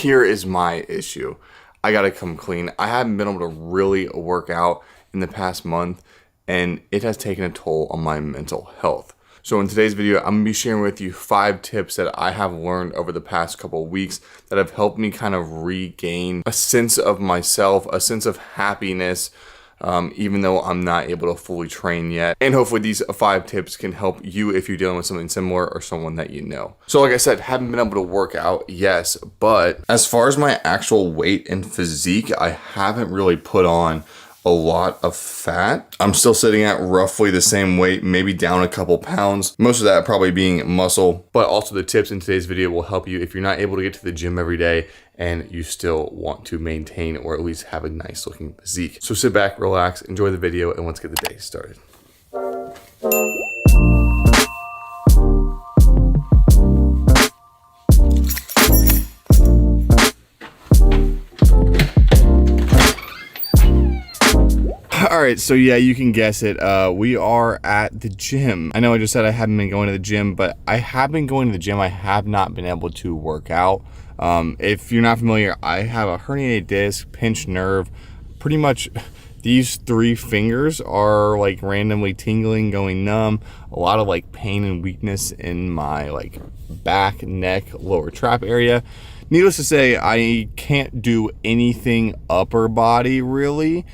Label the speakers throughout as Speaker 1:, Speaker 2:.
Speaker 1: here is my issue. I gotta come clean. I haven't been able to really work out in the past month, and it has taken a toll on my mental health. So in today's video, I'm gonna be sharing with you 5 tips that I have learned over the past couple of weeks that have helped me kind of regain a sense of myself, a sense of happiness, even though I'm not able to fully train yet. And hopefully these 5 tips can help you if you're dealing with something similar or someone that you know. So like I said, haven't been able to work out, yes, but as far as my actual weight and physique, I haven't really put on a lot of fat. I'm still sitting at roughly the same weight, maybe down a couple pounds. Most of that probably being muscle, but also the tips in today's video will help you if you're not able to get to the gym every day and you still want to maintain or at least have a nice looking physique. So sit back, relax, enjoy the video, and let's get the day started. All right, so yeah, you can guess it. We are at the gym. I know I just said I haven't been going to the gym, but I have been going to the gym. I have not been able to work out. If you're not familiar, I have a herniated disc, pinched nerve. Pretty much these 3 fingers are like randomly tingling, going numb. A lot of like pain and weakness in my like back, neck, lower trap area. Needless to say, I can't do anything upper body really,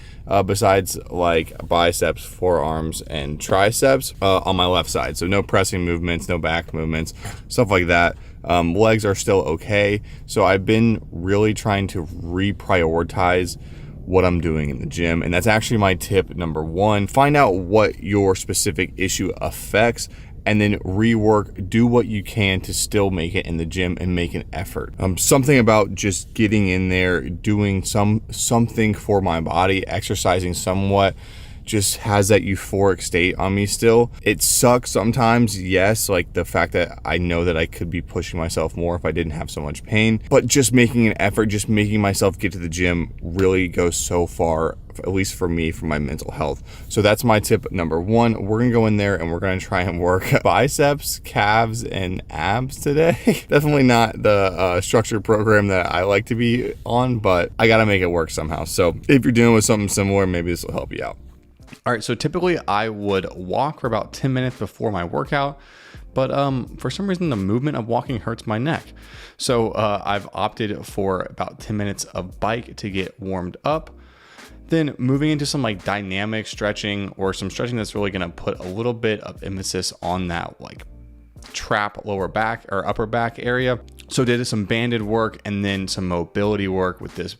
Speaker 1: besides like biceps, forearms, and triceps on my left side. So no pressing movements, no back movements, stuff like that. Legs are still okay. So I've been really trying to reprioritize what I'm doing in the gym. And that's actually my tip number 1. Find out what your specific issue affects and then rework, do what you can to still make it in the gym and make an effort. Something about just getting in there, doing something for my body, exercising somewhat, just has that euphoric state on me still. It sucks sometimes, yes, like the fact that I know that I could be pushing myself more if I didn't have so much pain, but just making an effort, just making myself get to the gym really goes so far, at least for me, for my mental health. So that's my tip number 1. We're gonna go in there and we're gonna try and work biceps, calves, and abs today. Definitely not the structured program that I like to be on, but I gotta make it work somehow. So if you're dealing with something similar, maybe this will help you out. All right, so typically I would walk for about 10 minutes before my workout, but for some reason the movement of walking hurts my neck. So I've opted for about 10 minutes of bike to get warmed up, then moving into some like dynamic stretching or some stretching that's really gonna put a little bit of emphasis on that like trap lower back or upper back area. So did some banded work and then some mobility work with this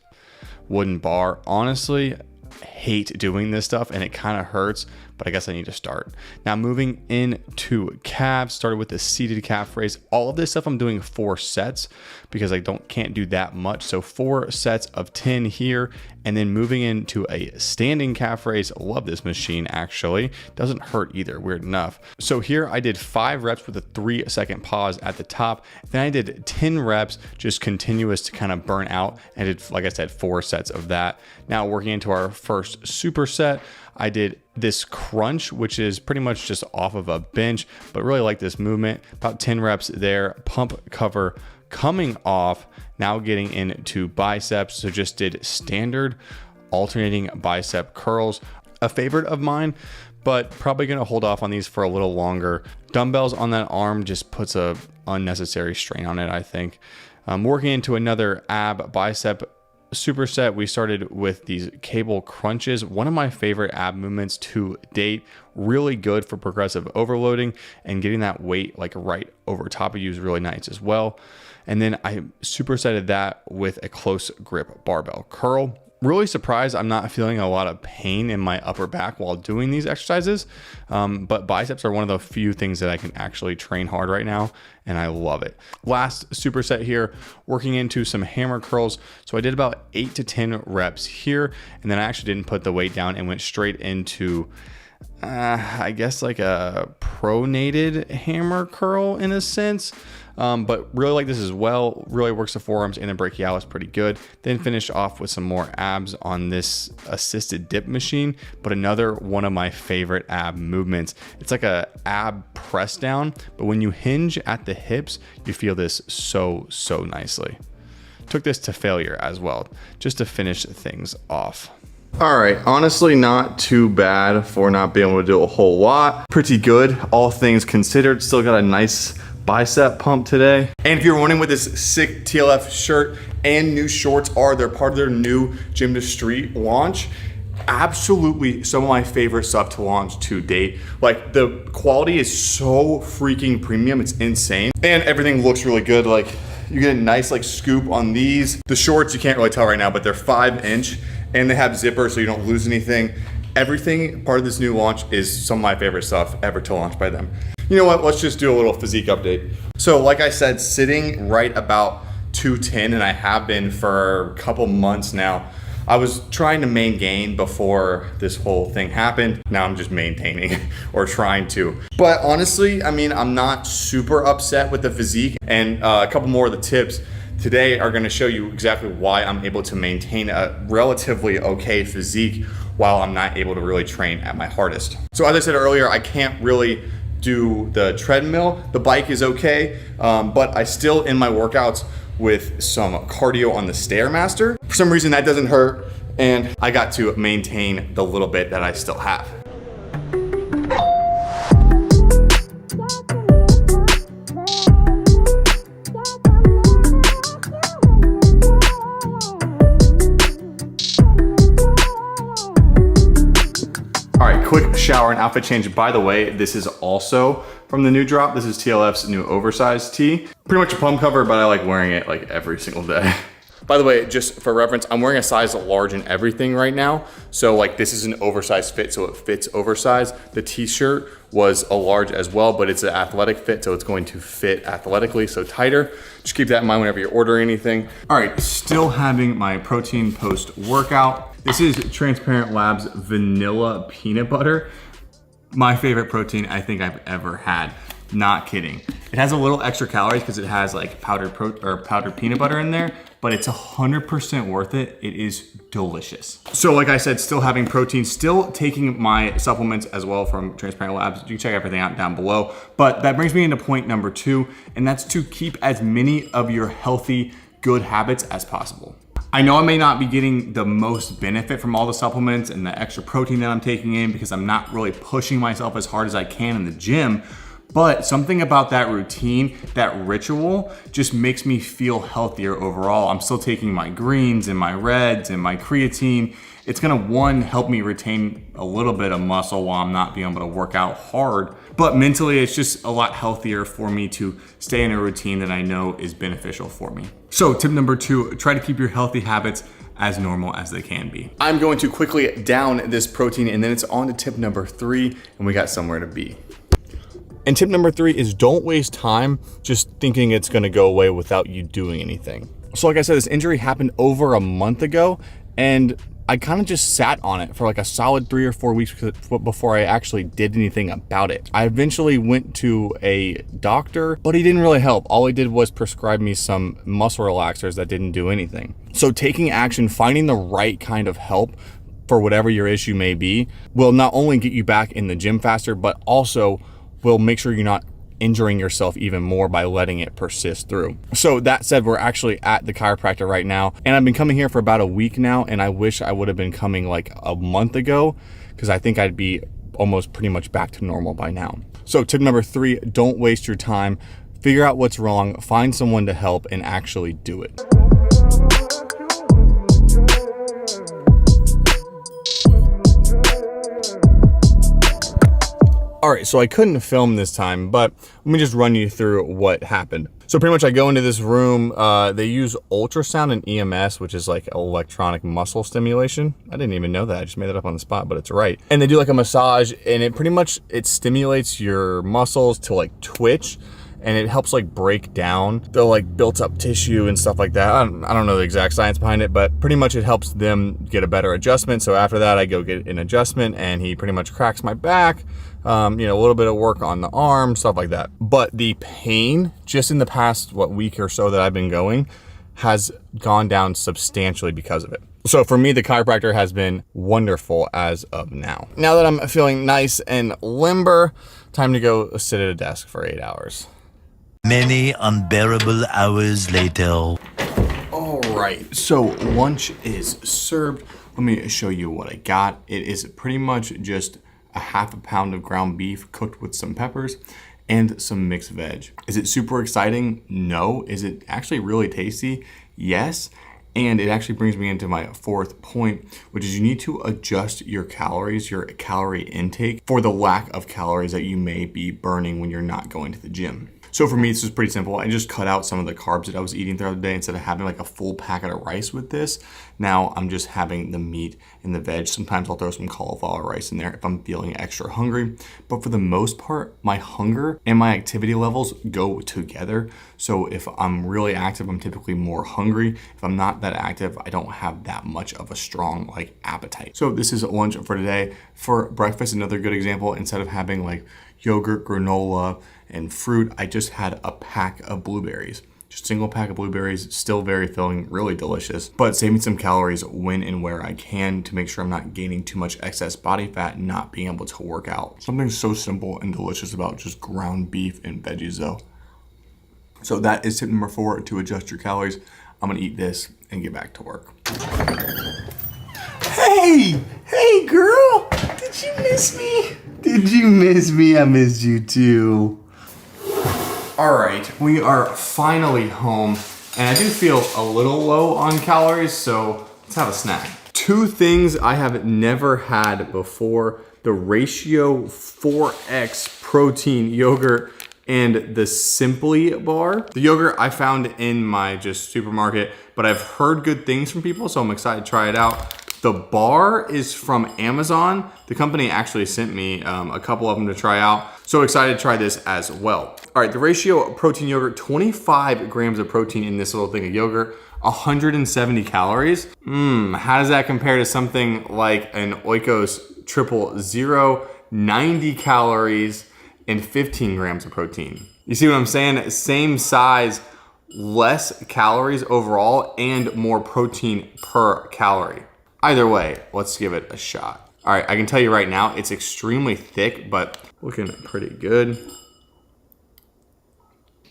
Speaker 1: wooden bar. Honestly, hate doing this stuff and it kind of hurts, but I guess I need to start. Now moving into calves, started with the seated calf raise. All of this stuff I'm doing 4 sets because I can't do that much. So 4 sets of 10 here, and then moving into a standing calf raise. Love this machine actually. Doesn't hurt either, weird enough. So here I did 5 reps with a 3-second pause at the top. Then I did 10 reps, just continuous to kind of burn out. And did, like I said, 4 sets of that. Now working into our first superset, I did this crunch, which is pretty much just off of a bench, but really like this movement. About 10 reps there, pump cover coming off. Now getting into biceps. So just did standard alternating bicep curls. A favorite of mine, but probably gonna hold off on these for a little longer. Dumbbells on that arm just puts a unnecessary strain on it, I think. Working into another ab bicep superset, we started with these cable crunches. One of my favorite ab movements to date. Really good for progressive overloading, and getting that weight like right over top of you is really nice as well. And then I supersetted that with a close grip barbell curl. Really surprised I'm not feeling a lot of pain in my upper back while doing these exercises, but biceps are one of the few things that I can actually train hard right now, and I love it. Last superset here, working into some hammer curls. So I did about 8 to 10 reps here, and then I actually didn't put the weight down and went straight into I guess like a pronated hammer curl in a sense. But really like this as well. Really works the forearms and the brachialis pretty good. Then finish off with some more abs on this assisted dip machine, but another one of my favorite ab movements. It's like a ab press down, but when you hinge at the hips, you feel this so nicely. took this to failure as well, just to finish things off. All right, honestly, not too bad for not being able to do a whole lot. Pretty good, all things considered. Still got a nice bicep pump today. And if you're wondering what this sick TLF shirt and new shorts are, they're part of their new Gym to Street launch. Absolutely some of my favorite stuff to launch to date. Like, the quality is so freaking premium, it's insane. And everything looks really good. Like, you get a nice like scoop on these. The shorts, you can't really tell right now, but they're 5-inch and they have zippers so you don't lose anything. Everything part of this new launch is some of my favorite stuff ever to launch by them. You know what, let's just do a little physique update. So like I said, sitting right about 210, and I have been for a couple months now. I was trying to maintain before this whole thing happened. Now I'm just maintaining or trying to. But honestly, I mean, I'm not super upset with the physique, and a couple more of the tips today are gonna show you exactly why I'm able to maintain a relatively okay physique while I'm not able to really train at my hardest. So as I said earlier, I can't really do the treadmill. The bike is okay, but I still in my workouts with some cardio on the Stairmaster. For some reason that doesn't hurt, and I got to maintain the little bit that I still have. Quick shower and outfit change. By the way, this is also from the new drop. This is TLF's new oversized tee. Pretty much a pump cover, but I like wearing it like every single day. By the way, just for reference, I'm wearing a size large in everything right now. So like this is an oversized fit, so it fits oversized. The t-shirt was a large as well, but it's an athletic fit, so it's going to fit athletically, so tighter. Just keep that in mind whenever you're ordering anything. All right, still having my protein post-workout. This is Transparent Labs Vanilla Peanut Butter. My favorite protein I think I've ever had. Not kidding. It has a little extra calories because it has like powdered peanut butter in there, but it's 100% worth it. It is delicious. So like I said, still having protein, still taking my supplements as well from Transparent Labs. You can check everything out down below. But that brings me into point number 2, and that's to keep as many of your healthy, good habits as possible. I know I may not be getting the most benefit from all the supplements and the extra protein that I'm taking in because I'm not really pushing myself as hard as I can in the gym, but something about that routine, that ritual, just makes me feel healthier overall. I'm still taking my greens and my reds and my creatine. It's gonna, one, help me retain a little bit of muscle while I'm not being able to work out hard, but mentally it's just a lot healthier for me to stay in a routine that I know is beneficial for me. So tip number 2, try to keep your healthy habits as normal as they can be. I'm going to quickly down this protein, and then it's on to tip number 3, and we got somewhere to be. And tip number 3 is don't waste time just thinking it's gonna go away without you doing anything. So like I said, this injury happened over a month ago, and I kind of just sat on it for like a solid 3 or 4 weeks before I actually did anything about it. I eventually went to a doctor, but he didn't really help. All he did was prescribe me some muscle relaxers that didn't do anything. So taking action, finding the right kind of help for whatever your issue may be, will not only get you back in the gym faster, but also will make sure you're not injuring yourself even more by letting it persist through. So that said, we're actually at the chiropractor right now, and I've been coming here for about a week now, and I wish I would have been coming like a month ago because I think I'd be almost pretty much back to normal by now. So tip number 3, don't waste your time. Figure out what's wrong, find someone to help, and actually do it. All right, so I couldn't film this time, but let me just run you through what happened. So pretty much I go into this room, they use ultrasound and EMS, which is like electronic muscle stimulation. I didn't even know that, I just made that up on the spot, but it's right. And they do like a massage, and it pretty much, it stimulates your muscles to like twitch, and it helps like break down the like built up tissue and stuff like that. I don't know the exact science behind it, but pretty much it helps them get a better adjustment. So after that, I go get an adjustment, and he pretty much cracks my back. A little bit of work on the arm, stuff like that. But the pain just in the past, week or so that I've been going has gone down substantially because of it. So for me, the chiropractor has been wonderful as of now. Now that I'm feeling nice and limber, time to go sit at a desk for 8 hours.
Speaker 2: Many unbearable hours later.
Speaker 1: All right, so lunch is served. Let me show you what I got. It is pretty much just a half a pound of ground beef cooked with some peppers and some mixed veg. Is it super exciting? No. Is it actually really tasty? Yes. And it actually brings me into my fourth point, which is you need to adjust your calories, your calorie intake, for the lack of calories that you may be burning when you're not going to the gym. So for me, this is pretty simple. I just cut out some of the carbs that I was eating throughout the day. Instead of having like a full packet of rice with this, now I'm just having the meat and the veg. Sometimes I'll throw some cauliflower rice in there if I'm feeling extra hungry. But for the most part, my hunger and my activity levels go together. So if I'm really active, I'm typically more hungry. If I'm not that active, I don't have that much of a strong like appetite. So this is lunch for today. For breakfast, another good example, instead of having like yogurt, granola, and fruit, I just had a pack of blueberries. Just single pack of blueberries, still very filling, really delicious, but saving some calories when and where I can to make sure I'm not gaining too much excess body fat, not being able to work out. Something so simple and delicious about just ground beef and veggies though. So that is tip number 4, to adjust your calories. I'm gonna eat this and get back to work. Hey girl, did you miss me? Did you miss me? I missed you too. All right, we are finally home, and I do feel a little low on calories, so let's have a snack. 2 things I have never had before: the Ratio 4X protein yogurt and the Simply bar. The yogurt I found in my just supermarket, but I've heard good things from people, so I'm excited to try it out. The bar is from Amazon. The company actually sent me a couple of them to try out. So excited to try this as well. All right, the Ratio protein yogurt, 25 grams of protein in this little thing of yogurt, 170 calories. How does that compare to something like an Oikos Triple Zero, 90 calories and 15 grams of protein? You see what I'm saying? Same size, less calories overall, and more protein per calorie. Either way, let's give it a shot. All right, I can tell you right now, it's extremely thick, but looking pretty good.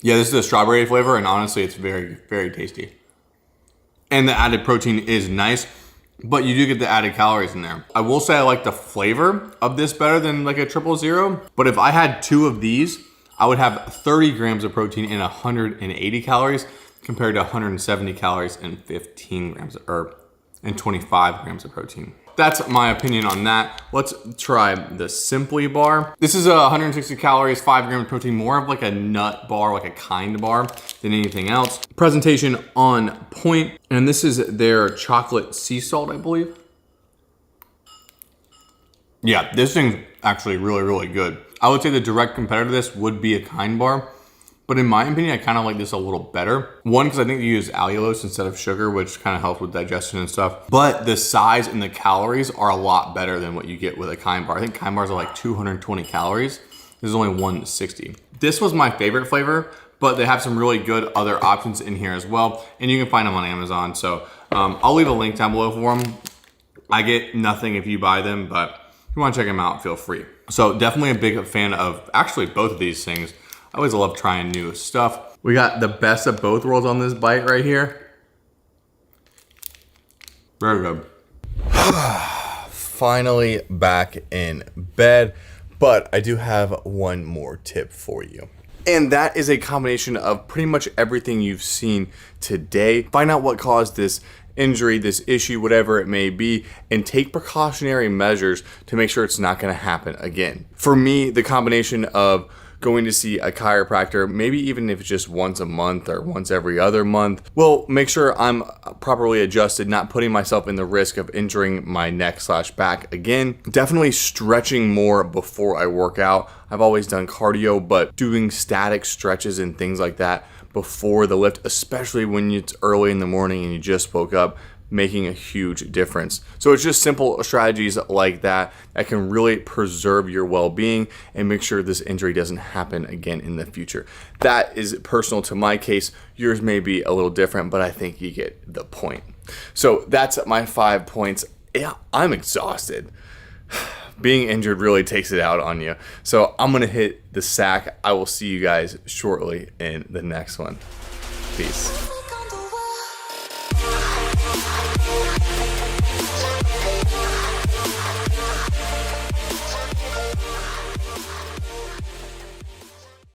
Speaker 1: Yeah, this is a strawberry flavor, and honestly, it's very, very tasty. And the added protein is nice, but you do get the added calories in there. I will say I like the flavor of this better than like a 000, but if I had 2 of these, I would have 30 grams of protein and 180 calories compared to 170 calories and 15 grams and 25 grams of protein. That's my opinion on that. Let's try the Simply bar. This is 160 calories, 5 grams of protein, more of like a nut bar, like a kind bar than anything else. Presentation on point, and this is their chocolate sea salt, I believe. Yeah, this thing's actually really, really good. I would say the direct competitor to this would be a kind bar, but in my opinion, I kind of like this a little better. One, because I think you use allulose instead of sugar, which kind of helps with digestion and stuff. But the size and the calories are a lot better than what you get with a kind bar. I think kind bars are like 220 calories. This is only 160. This was my favorite flavor, but they have some really good other options in here as well. And you can find them on Amazon. So I'll leave a link down below for them. I get nothing if you buy them, but if you want to check them out, feel free. So definitely a big fan of actually both of these things. I always love trying new stuff. We got the best of both worlds on this bite right here. Very good. Finally back in bed, but I do have one more tip for you. And that is a combination of pretty much everything you've seen today. Find out what caused this injury, this issue, whatever it may be, and take precautionary measures to make sure it's not going to happen again. For me, the combination of going to see a chiropractor, maybe even if it's just once a month or once every other month, will make sure I'm properly adjusted, not putting myself in the risk of injuring my neck/back again. Definitely stretching more before I work out. I've always done cardio, but doing static stretches and things like that before the lift, especially when it's early in the morning and you just woke up, making a huge difference. So it's just simple strategies like that that can really preserve your well-being and make sure this injury doesn't happen again in the future. That is personal to my case. Yours may be a little different, but I think you get the point. So that's my 5 points. Yeah, I'm exhausted. Being injured really takes it out on you. So I'm gonna hit the sack. I will see you guys shortly in the next one. Peace.